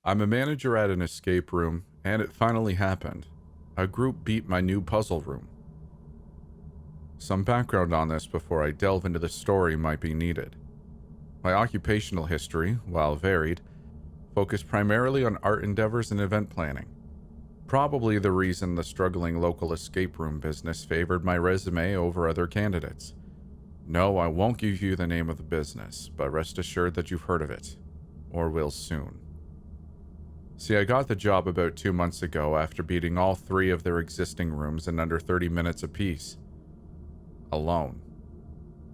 I'm a manager at an escape room, and it finally happened. A group beat my new puzzle room. Some background on this before I delve into the story might be needed. My occupational history, while varied, focused primarily on art endeavors and event planning. Probably the reason the struggling local escape room business favored my resume over other candidates. No, I won't give you the name of the business, but rest assured that you've heard of it, or will soon. See, I got the job about 2 months ago after beating all 3 of their existing rooms in under 30 minutes apiece. Alone.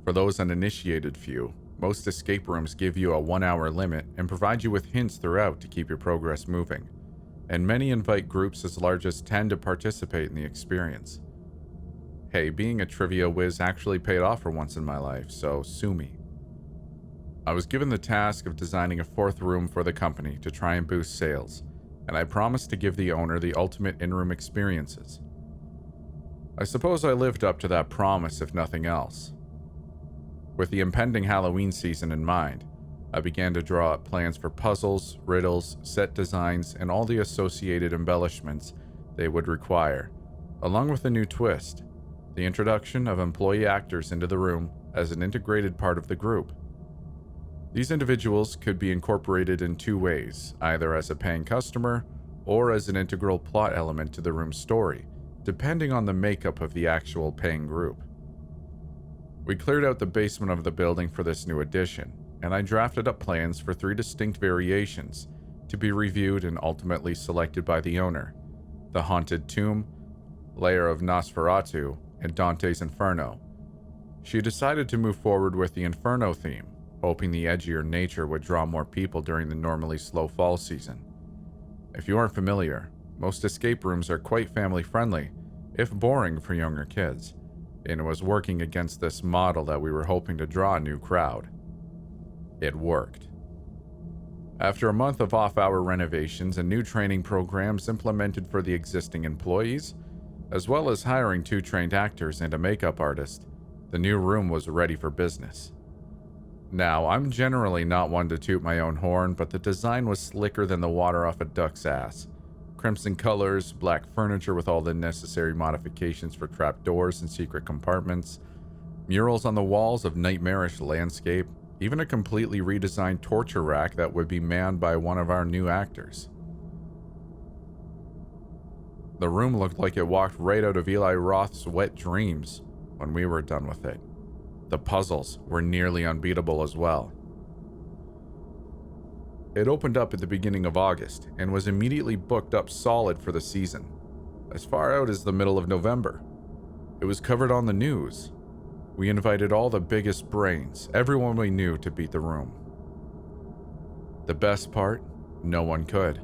For those uninitiated few, most escape rooms give you a 1-hour limit and provide you with hints throughout to keep your progress moving, and many invite groups as large as 10 to participate in the experience. Hey, being a trivia whiz actually paid off for once in my life, so sue me. I was given the task of designing a 4th room for the company to try and boost sales, and I promised to give the owner the ultimate in-room experiences. I suppose I lived up to that promise, if nothing else. With the impending Halloween season in mind, I began to draw up plans for puzzles, riddles, set designs, and all the associated embellishments they would require, along with a new twist, the introduction of employee actors into the room as an integrated part of the group. These individuals could be incorporated in 2 ways, either as a paying customer or as an integral plot element to the room's story, depending on the makeup of the actual paying group. We cleared out the basement of the building for this new addition, and I drafted up plans for 3 distinct variations to be reviewed and ultimately selected by the owner: the Haunted Tomb, Lair of Nosferatu, and Dante's Inferno. She decided to move forward with the Inferno theme, hoping the edgier nature would draw more people during the normally slow fall season. If you aren't familiar, most escape rooms are quite family-friendly, if boring for younger kids, and it was working against this model that we were hoping to draw a new crowd. It worked. After a month of off-hour renovations and new training programs implemented for the existing employees, as well as hiring 2 trained actors and a makeup artist, the new room was ready for business. Now, I'm generally not one to toot my own horn, but the design was slicker than the water off a duck's ass. Crimson colors, black furniture with all the necessary modifications for trapdoors and secret compartments, murals on the walls of nightmarish landscape, even a completely redesigned torture rack that would be manned by one of our new actors. The room looked like it walked right out of Eli Roth's Wet Dreams when we were done with it. The puzzles were nearly unbeatable as well. It opened up at the beginning of August and was immediately booked up solid for the season, as far out as the middle of November. It was covered on the news. We invited all the biggest brains, everyone we knew, to beat the room. The best part? No one could.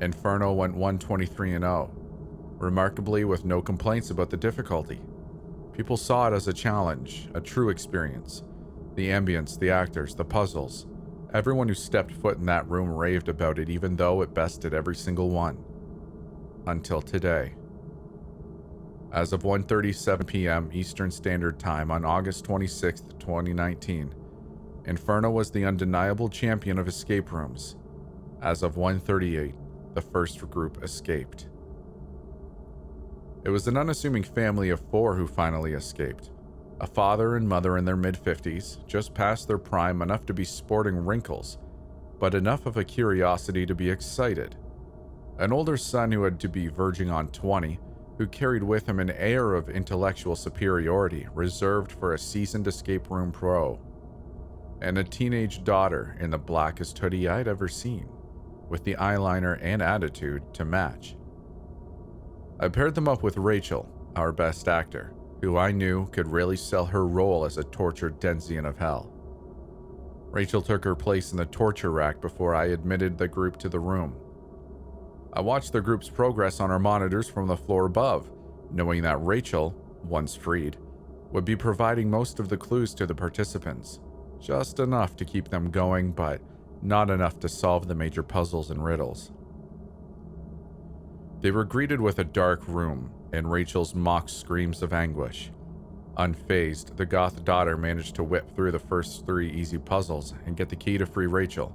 Inferno went 123-0, remarkably with no complaints about the difficulty. People saw it as a challenge, a true experience. The ambience, the actors, the puzzles. Everyone who stepped foot in that room raved about it, even though it bested every single one. Until today. As of 1:37 p.m. Eastern Standard Time on August 26, 2019, Inferno was the undeniable champion of escape rooms. As of 1:38, the first group escaped. It was an unassuming family of 4 who finally escaped. A father and mother in their mid-50s, just past their prime enough to be sporting wrinkles, but enough of a curiosity to be excited. An older son who had to be verging on 20, who carried with him an air of intellectual superiority reserved for a seasoned escape room pro. And a teenage daughter in the blackest hoodie I'd ever seen, with the eyeliner and attitude to match. I paired them up with Rachel, our best actor, who I knew could really sell her role as a tortured denizens of hell. Rachel took her place in the torture rack before I admitted the group to the room. I watched the group's progress on our monitors from the floor above, knowing that Rachel, once freed, would be providing most of the clues to the participants, just enough to keep them going, but not enough to solve the major puzzles and riddles. They were greeted with a dark room and Rachel's mock screams of anguish. Unfazed, the goth daughter managed to whip through the first 3 easy puzzles and get the key to free Rachel.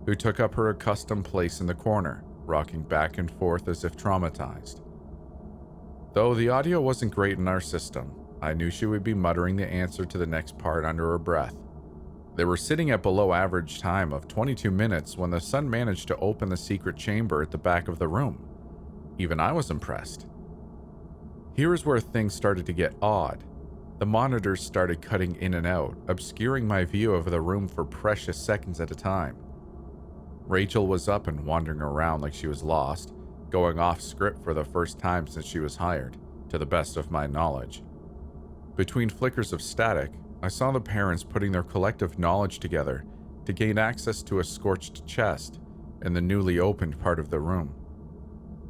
who took up her accustomed place in the corner, rocking back and forth as if traumatized. Though the audio wasn't great in our system, I knew she would be muttering the answer to the next part under her breath. They were sitting at below average time of 22 minutes when the son managed to open the secret chamber at the back of the room. Even I was impressed. Here's where things started to get odd. The monitors started cutting in and out, obscuring my view of the room for precious seconds at a time. Rachel was up and wandering around like she was lost, going off script for the first time since she was hired, to the best of my knowledge. Between flickers of static, I saw the parents putting their collective knowledge together to gain access to a scorched chest in the newly opened part of the room.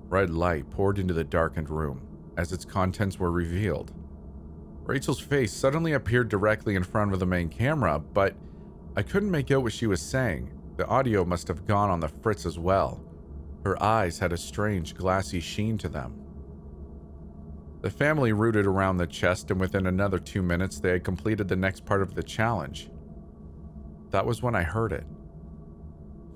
Red light poured into the darkened room as its contents were revealed. Rachel's face suddenly appeared directly in front of the main camera, but I couldn't make out what she was saying. The audio must have gone on the fritz as well. Her eyes had a strange glassy sheen to them. The family rooted around the chest, and within another 2 minutes they had completed the next part of the challenge. That was when I heard it.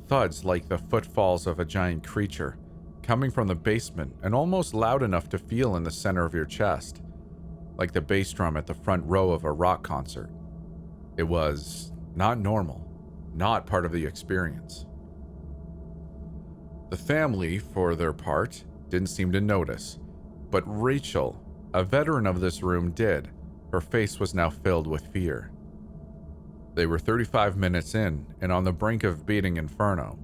Thuds like the footfalls of a giant creature, coming from the basement and almost loud enough to feel in the center of your chest, like the bass drum at the front row of a rock concert. It was not normal, not part of the experience. The family, for their part, didn't seem to notice, but Rachel, a veteran of this room, did. Her face was now filled with fear. They were 35 minutes in and on the brink of beating Inferno.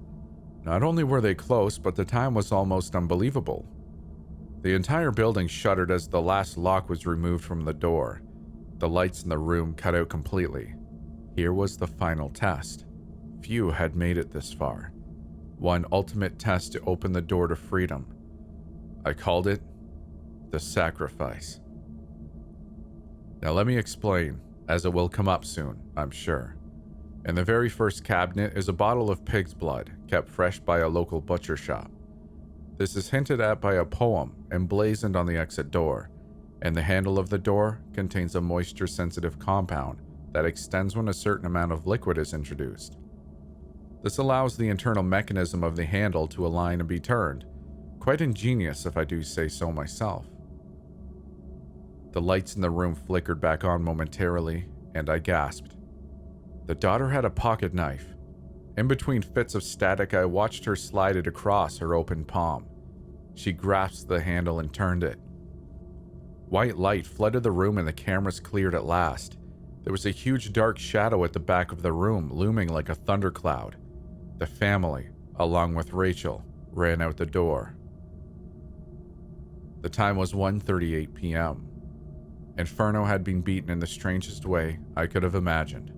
Not only were they close, but the time was almost unbelievable. The entire building shuddered as the last lock was removed from the door. The lights in the room cut out completely. Here was the final test. Few had made it this far. One ultimate test to open the door to freedom. I called it the sacrifice. Now let me explain, as it will come up soon, I'm sure. In the very first cabinet is a bottle of pig's blood, kept fresh by a local butcher shop. This is hinted at by a poem emblazoned on the exit door, and the handle of the door contains a moisture-sensitive compound that extends when a certain amount of liquid is introduced. This allows the internal mechanism of the handle to align and be turned. Quite ingenious, if I do say so myself. The lights in the room flickered back on momentarily, and I gasped. The daughter had a pocket knife. In between fits of static, I watched her slide it across her open palm. She grasped the handle and turned it. White light flooded the room and the cameras cleared at last. There was a huge dark shadow at the back of the room, looming like a thundercloud. The family, along with Rachel, ran out the door. The time was 1:38 p.m. Inferno had been beaten in the strangest way I could have imagined.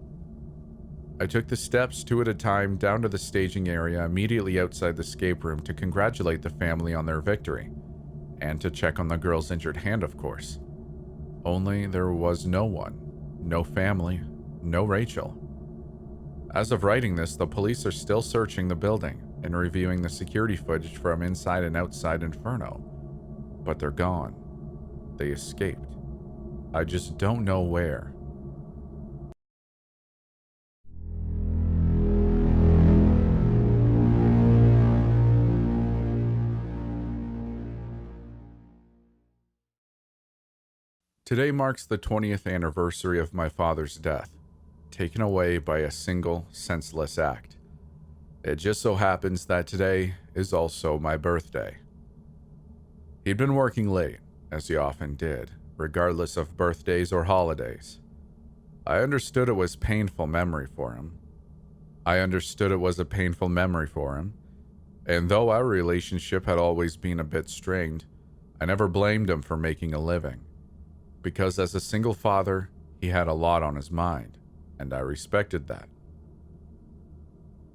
I took the steps 2 at a time down to the staging area immediately outside the escape room to congratulate the family on their victory, and to check on the girl's injured hand, of course. Only there was no one, no family, no Rachel. As of writing this, the police are still searching the building and reviewing the security footage from inside and outside Inferno, but they're gone. They escaped. I just don't know where. Today marks the 20th anniversary of my father's death, taken away by a single, senseless act. It just so happens that today is also my birthday. He'd been working late, as he often did, regardless of birthdays or holidays. I understood it was a painful memory for him. And though our relationship had always been a bit strained, I never blamed him for making a living. Because as a single father, he had a lot on his mind, and I respected that.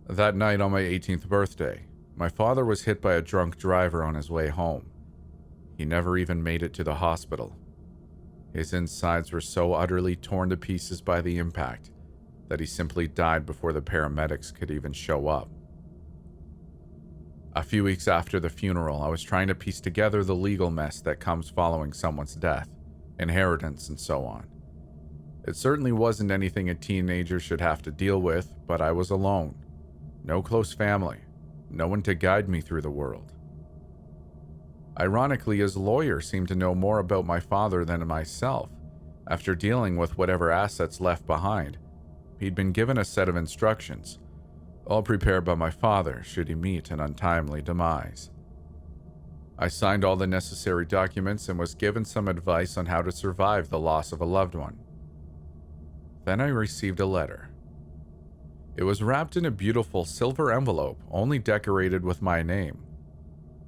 That night on my 18th birthday, my father was hit by a drunk driver on his way home. He never even made it to the hospital. His insides were so utterly torn to pieces by the impact that he simply died before the paramedics could even show up. A few weeks after the funeral, I was trying to piece together the legal mess that comes following someone's death, inheritance, and so on. It certainly wasn't anything a teenager should have to deal with, but I was alone. No close family. No one to guide me through the world. Ironically, his lawyer seemed to know more about my father than myself. After dealing with whatever assets left behind, he'd been given a set of instructions, all prepared by my father should he meet an untimely demise. I signed all the necessary documents and was given some advice on how to survive the loss of a loved one. Then I received a letter. It was wrapped in a beautiful silver envelope, only decorated with my name.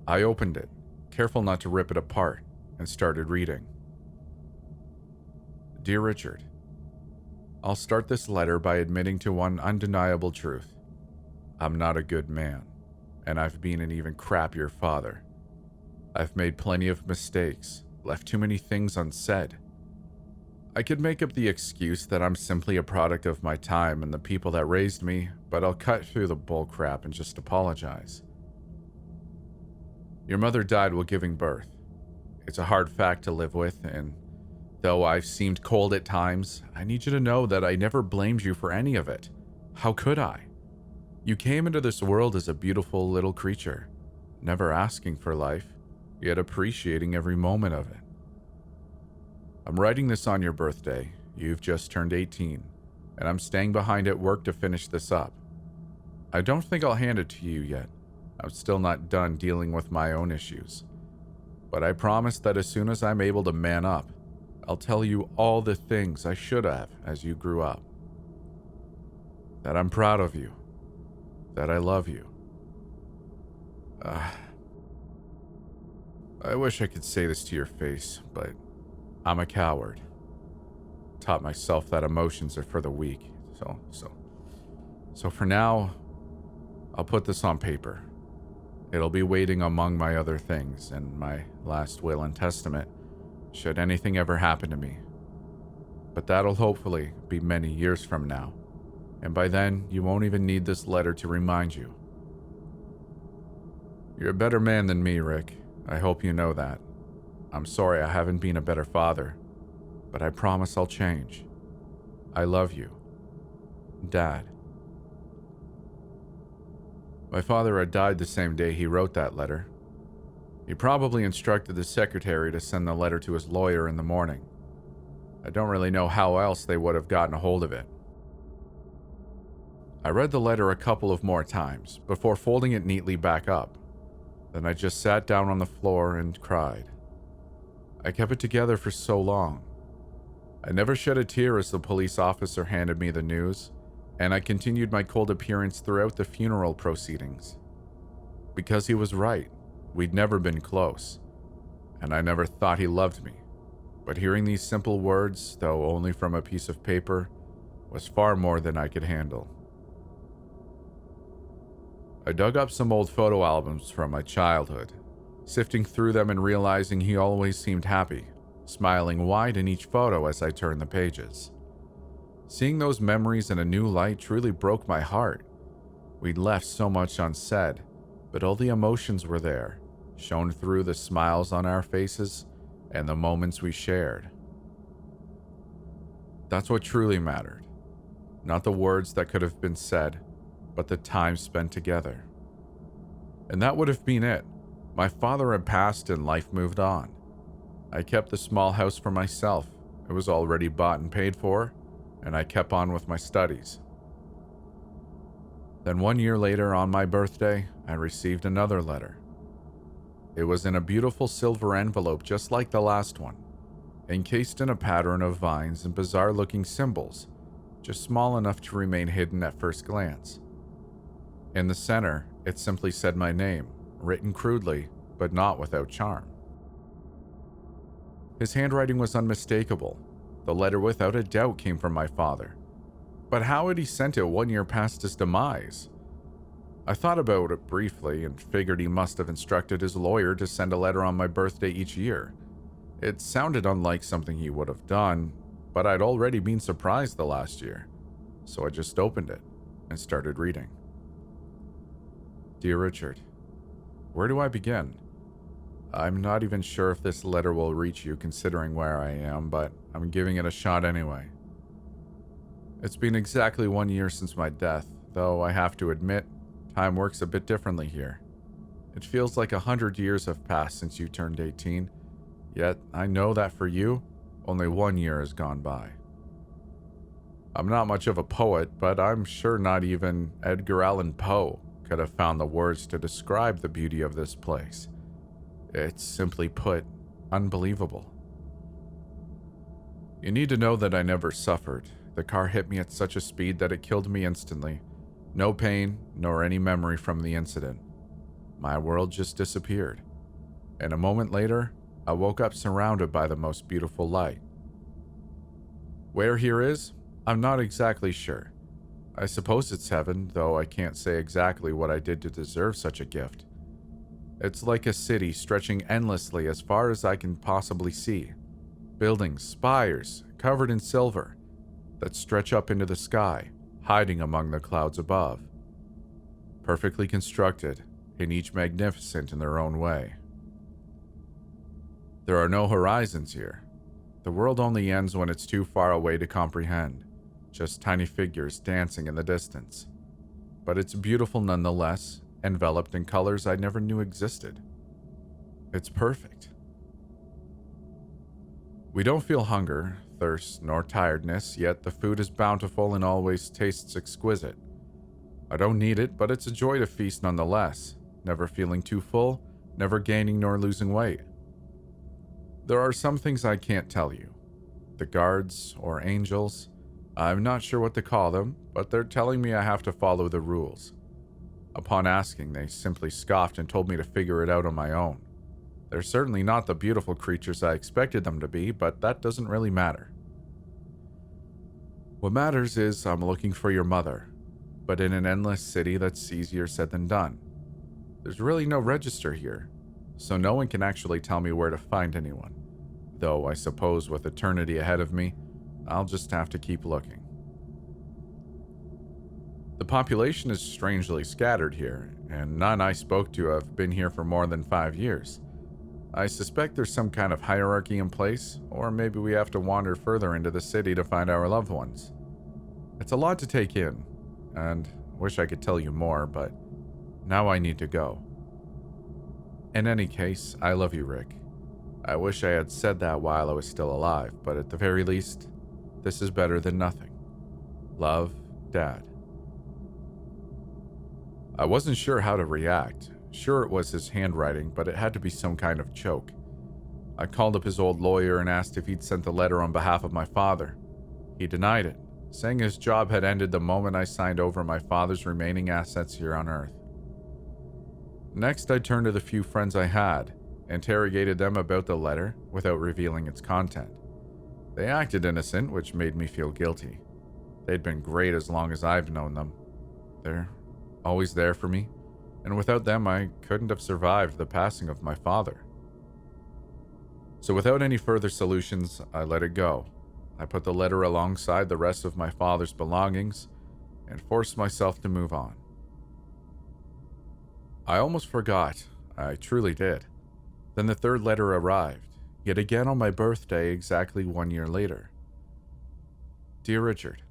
I opened it, careful not to rip it apart, and started reading. Dear Richard, I'll start this letter by admitting to one undeniable truth. I'm not a good man, and I've been an even crappier father. I've made plenty of mistakes, left too many things unsaid. I could make up the excuse that I'm simply a product of my time and the people that raised me, but I'll cut through the bullcrap and just apologize. Your mother died while giving birth. It's a hard fact to live with, and though I've seemed cold at times, I need you to know that I never blamed you for any of it. How could I? You came into this world as a beautiful little creature, never asking for life, yet appreciating every moment of it. I'm writing this on your birthday. You've just turned 18, and I'm staying behind at work to finish this up. I don't think I'll hand it to you yet. I'm still not done dealing with my own issues. But I promise that as soon as I'm able to man up, I'll tell you all the things I should have as you grew up. That I'm proud of you. That I love you. I wish I could say this to your face, but I'm a coward. Taught myself that emotions are for the weak. So for now, I'll put this on paper. It'll be waiting among my other things and my last will and testament, should anything ever happen to me. But that'll hopefully be many years from now, and by then you won't even need this letter to remind you. You're a better man than me, Rick. I hope you know that. I'm sorry I haven't been a better father, but I promise I'll change. I love you. Dad. My father had died the same day he wrote that letter. He probably instructed the secretary to send the letter to his lawyer in the morning. I don't really know how else they would have gotten a hold of it. I read the letter a couple of more times before folding it neatly back up. Then I just sat down on the floor and cried. I kept it together for so long. I never shed a tear as the police officer handed me the news, and I continued my cold appearance throughout the funeral proceedings. Because he was right, we'd never been close, and I never thought he loved me. But hearing these simple words, though only from a piece of paper, was far more than I could handle. I dug up some old photo albums from my childhood, sifting through them and realizing he always seemed happy, smiling wide in each photo as I turned the pages. Seeing those memories in a new light truly broke my heart. We'd left so much unsaid, but all the emotions were there, shown through the smiles on our faces and the moments we shared. That's what truly mattered. Not the words that could have been said, but the time spent together. And that would have been it. My father had passed and life moved on. I kept the small house for myself. It was already bought and paid for, and I kept on with my studies. Then 1 year later, on my birthday, I received another letter. It was in a beautiful silver envelope just like the last one, encased in a pattern of vines and bizarre-looking symbols, just small enough to remain hidden at first glance. In the center, it simply said my name, written crudely, but not without charm. His handwriting was unmistakable. The letter without a doubt came from my father. But how had he sent it 1 year past his demise? I thought about it briefly and figured he must have instructed his lawyer to send a letter on my birthday each year. It sounded unlike something he would have done, but I'd already been surprised the last year, so I just opened it and started reading. Dear Richard, where do I begin? I'm not even sure if this letter will reach you considering where I am, but I'm giving it a shot anyway. It's been exactly 1 year since my death, though I have to admit, time works a bit differently here. It feels like 100 years have passed since you turned 18, yet I know that for you, only 1 year has gone by. I'm not much of a poet, but I'm sure not even Edgar Allan Poe could have found the words to describe the beauty of this place. It's simply put, unbelievable. You need to know that I never suffered. The car hit me at such a speed that it killed me instantly. No pain, nor any memory from the incident. My world just disappeared. And a moment later, I woke up surrounded by the most beautiful light. Where here is, I'm not exactly sure. I suppose it's heaven, though I can't say exactly what I did to deserve such a gift. It's like a city stretching endlessly as far as I can possibly see. Buildings, spires, covered in silver, that stretch up into the sky, hiding among the clouds above. Perfectly constructed, and each magnificent in their own way. There are no horizons here. The world only ends when it's too far away to comprehend, just tiny figures dancing in the distance. But it's beautiful nonetheless, enveloped in colors I never knew existed. It's perfect. We don't feel hunger, thirst, nor tiredness, yet the food is bountiful and always tastes exquisite. I don't need it, but it's a joy to feast nonetheless, never feeling too full, never gaining nor losing weight. There are some things I can't tell you. The guards, or angels, I'm not sure what to call them, but they're telling me I have to follow the rules. Upon asking, they simply scoffed and told me to figure it out on my own. They're certainly not the beautiful creatures I expected them to be, but that doesn't really matter. What matters is I'm looking for your mother, but in an endless city that's easier said than done. There's really no register here, so no one can actually tell me where to find anyone, though I suppose with eternity ahead of me, I'll just have to keep looking. The population is strangely scattered here, and none I spoke to have been here for more than 5 years. I suspect there's some kind of hierarchy in place, or maybe we have to wander further into the city to find our loved ones. It's a lot to take in, and wish I could tell you more, but now I need to go. In any case, I love you, Rick. I wish I had said that while I was still alive, but at the very least, this is better than nothing. Love, Dad. I wasn't sure how to react. Sure, it was his handwriting, but it had to be some kind of joke. I called up his old lawyer and asked if he'd sent the letter on behalf of my father. He denied it, saying his job had ended the moment I signed over my father's remaining assets here on Earth. Next, I turned to the few friends I had, interrogated them about the letter without revealing its content. They acted innocent, which made me feel guilty. They'd been great as long as I've known them. They're always there for me, and without them I couldn't have survived the passing of my father. So without any further solutions, I let it go. I put the letter alongside the rest of my father's belongings and forced myself to move on. I almost forgot. I truly did. Then the third letter arrived, yet again on my birthday exactly 1 year later. Dear Richard,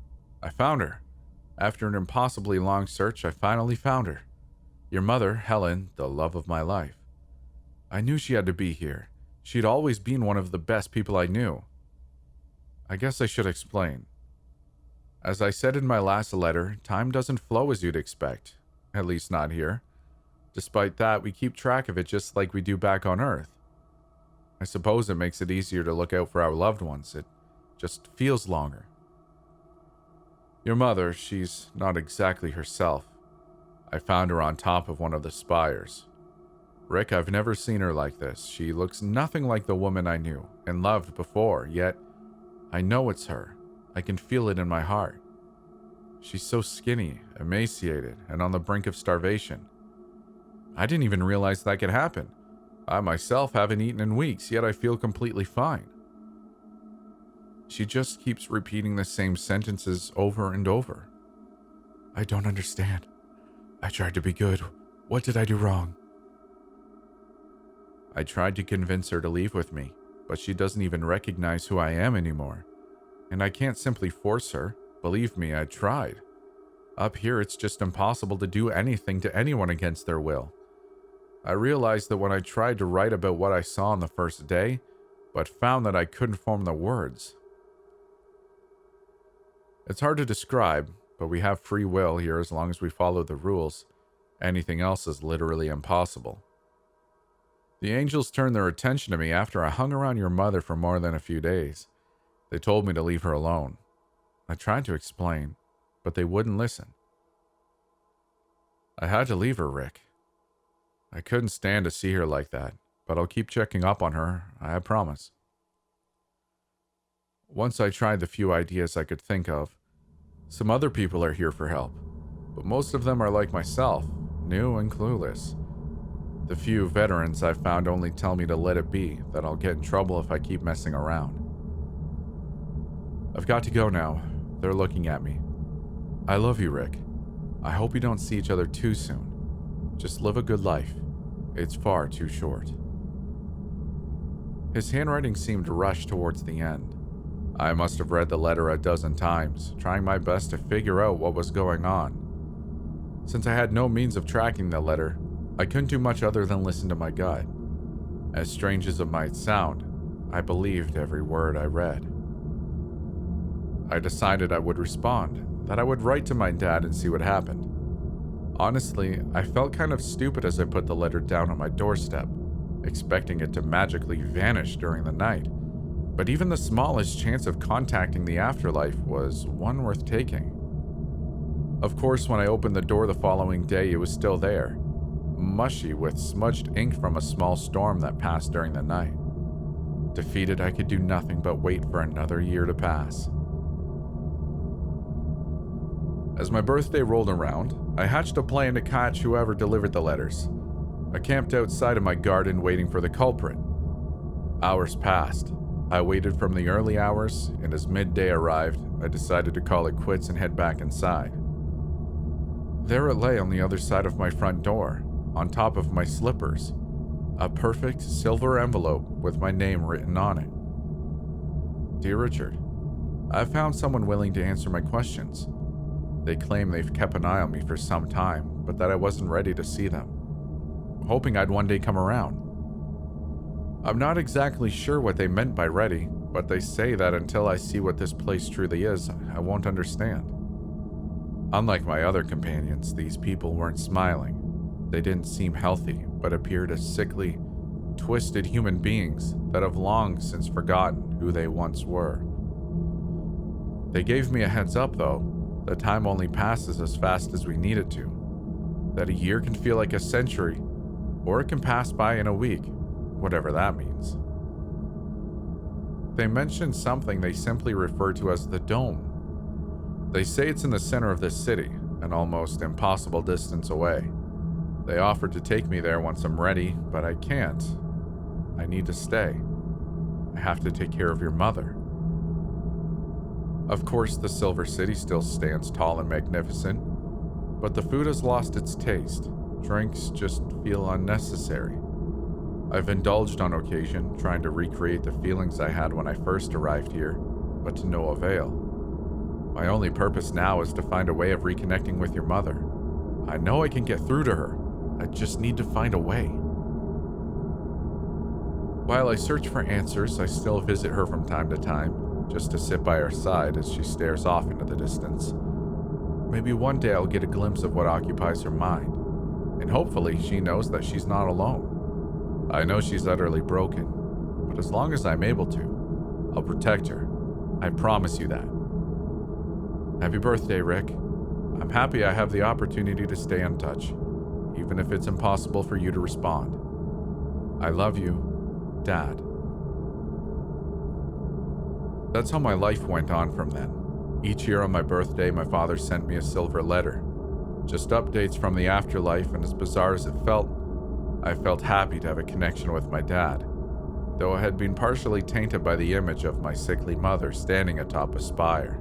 I found her. After an impossibly long search, I finally found her. Your mother, Helen, the love of my life. I knew she had to be here. She'd always been one of the best people I knew. I guess I should explain. As I said in my last letter, time doesn't flow as you'd expect. At least not here. Despite that, we keep track of it just like we do back on Earth. I suppose it makes it easier to look out for our loved ones. It just feels longer. Your mother, she's not exactly herself. I found her on top of one of the spires. Rick, I've never seen her like this. She looks nothing like the woman I knew and loved before, yet I know it's her. I can feel it in my heart. She's so skinny, emaciated, and on the brink of starvation. I didn't even realize that could happen. I myself haven't eaten in weeks, yet I feel completely fine. She just keeps repeating the same sentences over and over. I don't understand. I tried to be good. What did I do wrong? I tried to convince her to leave with me, but she doesn't even recognize who I am anymore. And I can't simply force her. Believe me, I tried. Up here, it's just impossible to do anything to anyone against their will. I realized that when I tried to write about what I saw on the first day, but found that I couldn't form the words. It's hard to describe, but we have free will here as long as we follow the rules. Anything else is literally impossible. The angels turned their attention to me after I hung around your mother for more than a few days. They told me to leave her alone. I tried to explain, but they wouldn't listen. I had to leave her, Rick. I couldn't stand to see her like that, but I'll keep checking up on her, I promise. Once I tried the few ideas I could think of. Some other people are here for help, but most of them are like myself, new and clueless. The few veterans I've found only tell me to let it be, that I'll get in trouble if I keep messing around. I've got to go now. They're looking at me. I love you, Rick. I hope we don't see each other too soon. Just live a good life. It's far too short. His handwriting seemed rushed towards the end. I must have read the letter a dozen times, trying my best to figure out what was going on. Since I had no means of tracking the letter, I couldn't do much other than listen to my gut. As strange as it might sound, I believed every word I read. I decided I would respond, that I would write to my dad and see what happened. Honestly, I felt kind of stupid as I put the letter down on my doorstep, expecting it to magically vanish during the night. But even the smallest chance of contacting the afterlife was one worth taking. Of course, when I opened the door the following day, it was still there, mushy with smudged ink from a small storm that passed during the night. Defeated, I could do nothing but wait for another year to pass. As my birthday rolled around, I hatched a plan to catch whoever delivered the letters. I camped outside of my garden waiting for the culprit. Hours passed. I waited from the early hours, and as midday arrived, I decided to call it quits and head back inside. There it lay on the other side of my front door, on top of my slippers, a perfect silver envelope with my name written on it. Dear Richard, I've found someone willing to answer my questions. They claim they've kept an eye on me for some time, but that I wasn't ready to see them, hoping I'd one day come around. I'm not exactly sure what they meant by ready, but they say that until I see what this place truly is, I won't understand. Unlike my other companions, these people weren't smiling. They didn't seem healthy, but appeared as sickly, twisted human beings that have long since forgotten who they once were. They gave me a heads up, though. The time only passes as fast as we need it to. That a year can feel like a century, or it can pass by in a week, whatever that means. They mentioned something they simply refer to as the Dome. They say it's in the center of this city, an almost impossible distance away. They offered to take me there once I'm ready, but I can't. I need to stay. I have to take care of your mother. Of course, the Silver City still stands tall and magnificent, but the food has lost its taste. Drinks just feel unnecessary. I've indulged on occasion, trying to recreate the feelings I had when I first arrived here, but to no avail. My only purpose now is to find a way of reconnecting with your mother. I know I can get through to her. I just need to find a way. While I search for answers, I still visit her from time to time, just to sit by her side as she stares off into the distance. Maybe one day I'll get a glimpse of what occupies her mind, and hopefully she knows that she's not alone. I know she's utterly broken, but as long as I'm able to, I'll protect her. I promise you that. Happy birthday, Rick. I'm happy I have the opportunity to stay in touch, even if it's impossible for you to respond. I love you, Dad. That's how my life went on from then. Each year on my birthday, my father sent me a silver letter. Just updates from the afterlife, and as bizarre as it felt, I felt happy to have a connection with my dad, though I had been partially tainted by the image of my sickly mother standing atop a spire.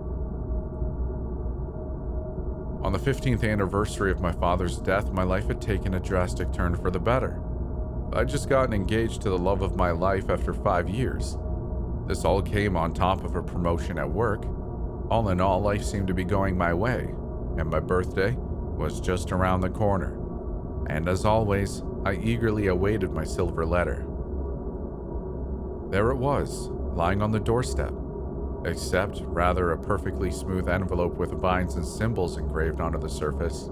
On the 15th anniversary of my father's death, my life had taken a drastic turn for the better. I'd just gotten engaged to the love of my life after 5 years. This all came on top of a promotion at work. All in all, life seemed to be going my way. and my birthday was just around the corner. And as always, I eagerly awaited my silver letter. There it was, lying on the doorstep, except rather a perfectly smooth envelope with vines and symbols engraved onto the surface.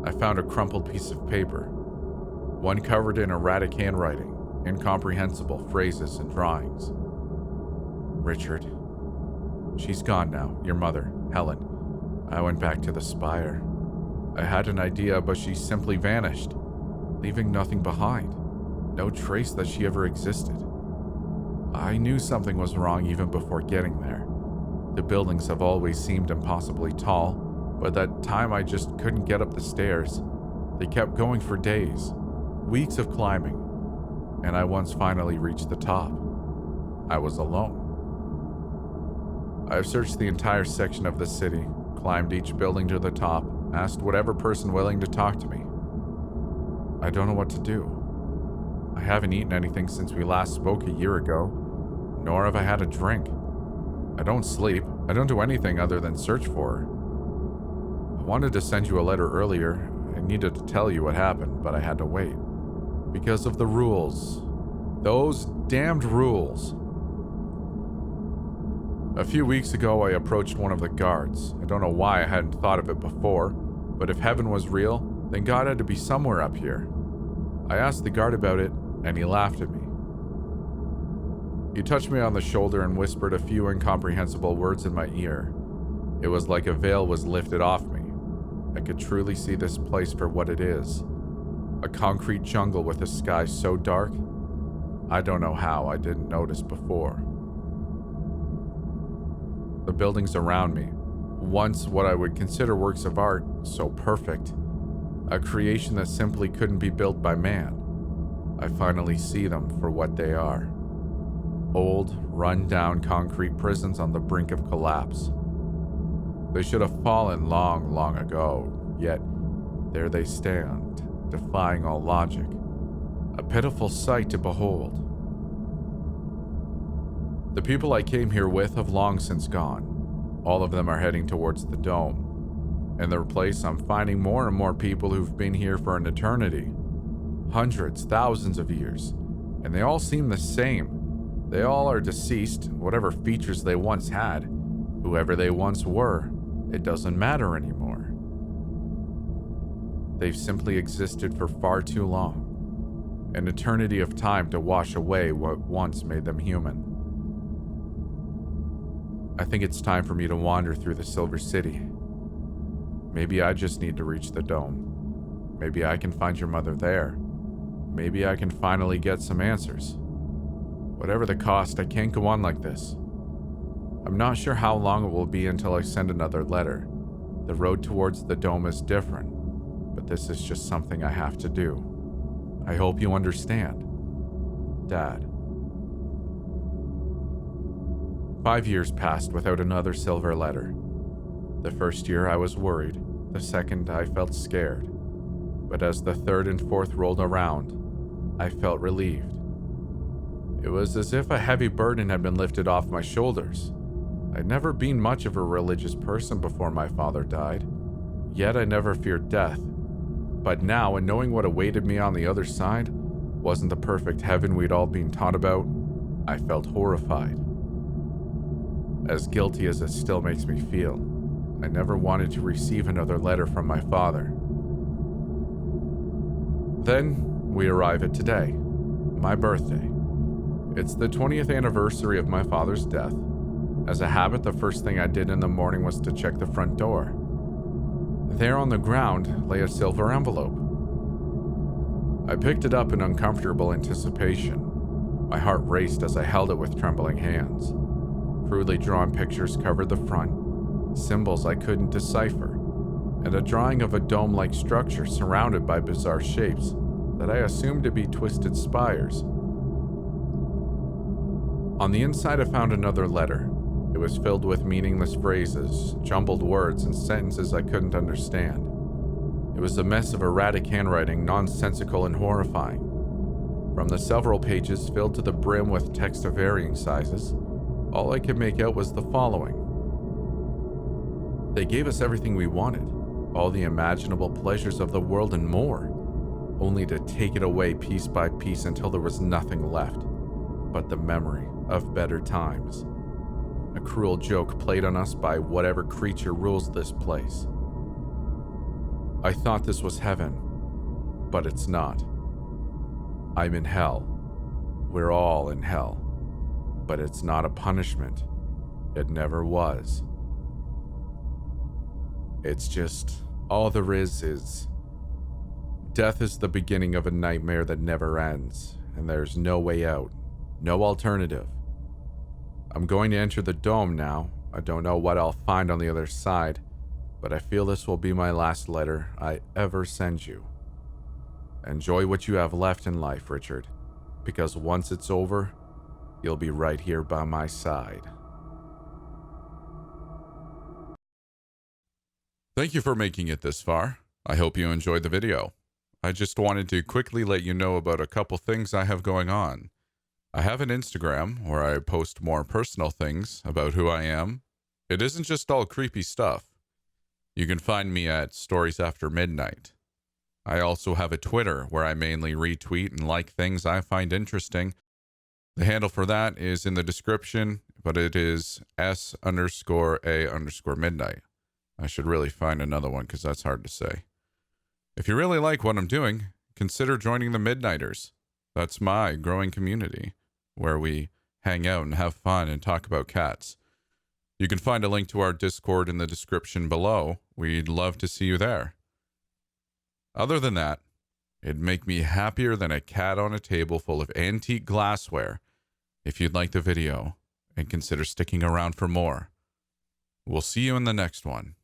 I found a crumpled piece of paper, one covered in erratic handwriting, incomprehensible phrases and drawings. Richard. She's gone now, your mother, Helen. I went back to the spire. I had an idea, but she simply vanished, leaving nothing behind. No trace that she ever existed. I knew something was wrong even before getting there. The buildings have always seemed impossibly tall, but that time I just couldn't get up the stairs. They kept going for days, weeks of climbing, and I once finally reached the top. I was alone. I've searched the entire section of the city, climbed each building to the top, asked whatever person willing to talk to me. I don't know what to do. I haven't eaten anything since we last spoke a year ago, nor have I had a drink. I don't sleep. I don't do anything other than search for her. I wanted to send you a letter earlier. I needed to tell you what happened, but I had to wait. Because of the rules. Those damned rules. A few weeks ago, I approached one of the guards. I don't know why I hadn't thought of it before, but if heaven was real, then God had to be somewhere up here. I asked the guard about it, and he laughed at me. He touched me on the shoulder and whispered a few incomprehensible words in my ear. It was like a veil was lifted off me. I could truly see this place for what it is. A concrete jungle with a sky so dark, I don't know how I didn't notice before. The buildings around me, once what I would consider works of art, so perfect, a creation that simply couldn't be built by man. I finally see them for what they are. Old, run-down concrete prisons on the brink of collapse. They should have fallen long, long ago, yet there they stand, defying all logic. A pitiful sight to behold. The people I came here with have long since gone. All of them are heading towards the dome. In their place, I'm finding more and more people who've been here for an eternity. Hundreds, thousands of years. And they all seem the same. They all are deceased, whatever features they once had. Whoever they once were, it doesn't matter anymore. They've simply existed for far too long. An eternity of time to wash away what once made them human. I think it's time for me to wander through the Silver City. Maybe I just need to reach the dome. Maybe I can find your mother there. Maybe I can finally get some answers. Whatever the cost, I can't go on like this. I'm not sure how long it will be until I send another letter. The road towards the dome is different, but this is just something I have to do. I hope you understand. Dad. 5 years passed without another silver letter. The first year I was worried, the second I felt scared. But as the third and fourth rolled around, I felt relieved. It was as if a heavy burden had been lifted off my shoulders. I'd never been much of a religious person before my father died, yet I never feared death. But now, in knowing what awaited me on the other side wasn't the perfect heaven we'd all been taught about, I felt horrified. As guilty as it still makes me feel, I never wanted to receive another letter from my father. Then we arrive at today, my birthday. It's the 20th anniversary of my father's death. As a habit, the first thing I did in the morning was to check the front door. There on the ground lay a silver envelope. I picked it up in uncomfortable anticipation. My heart raced as I held it with trembling hands. Crudely drawn pictures covered the front, symbols I couldn't decipher, and a drawing of a dome-like structure surrounded by bizarre shapes that I assumed to be twisted spires. On the inside, I found another letter. It was filled with meaningless phrases, jumbled words, and sentences I couldn't understand. It was a mess of erratic handwriting, nonsensical and horrifying. From the several pages filled to the brim with text of varying sizes, all I could make out was the following. They gave us everything we wanted, all the imaginable pleasures of the world and more, only to take it away piece by piece until there was nothing left but the memory of better times. A cruel joke played on us by whatever creature rules this place. I thought this was heaven, but it's not. I'm in hell. We're all in hell. But it's not a punishment. It never was. It's just, all there is death is the beginning of a nightmare that never ends, and there's no way out, no alternative. I'm going to enter the dome now. I don't know what I'll find on the other side, but I feel this will be my last letter I ever send you. Enjoy what you have left in life, Richard, because once it's over, you'll be right here by my side. Thank you for making it this far. I hope you enjoyed the video. I just wanted to quickly let you know about a couple things I have going on. I have an Instagram where I post more personal things about who I am. It isn't just all creepy stuff. You can find me at Stories After Midnight. I also have a Twitter where I mainly retweet and like things I find interesting. The handle for that is in the description, but it is S_A_midnight. I should really find another one because that's hard to say. If you really like what I'm doing, consider joining the Midnighters. That's my growing community where we hang out and have fun and talk about cats. You can find a link to our Discord in the description below. We'd love to see you there. Other than that, it'd make me happier than a cat on a table full of antique glassware if you'd like the video and consider sticking around for more. We'll see you in the next one.